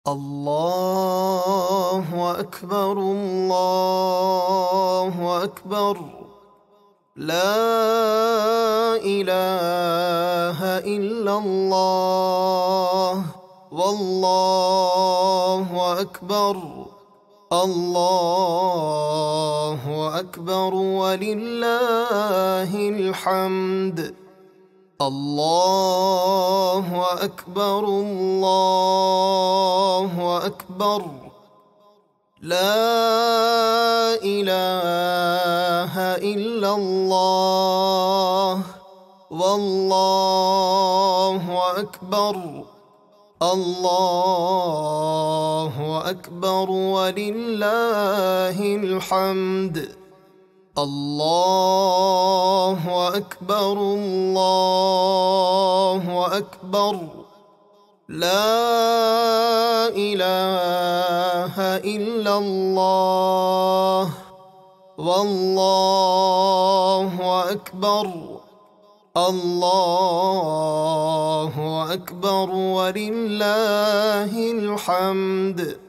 الله أكبر الله أكبر. لا إله إلا الله والله أكبر. الله أكبر ولله الحمد. الله أكبر الله أكبر. لا إله إلا الله والله أكبر. الله أكبر ولله الحمد. الله أكبر الله أكبر. لا إله إلا الله والله أكبر. الله أكبر ولله الحمد.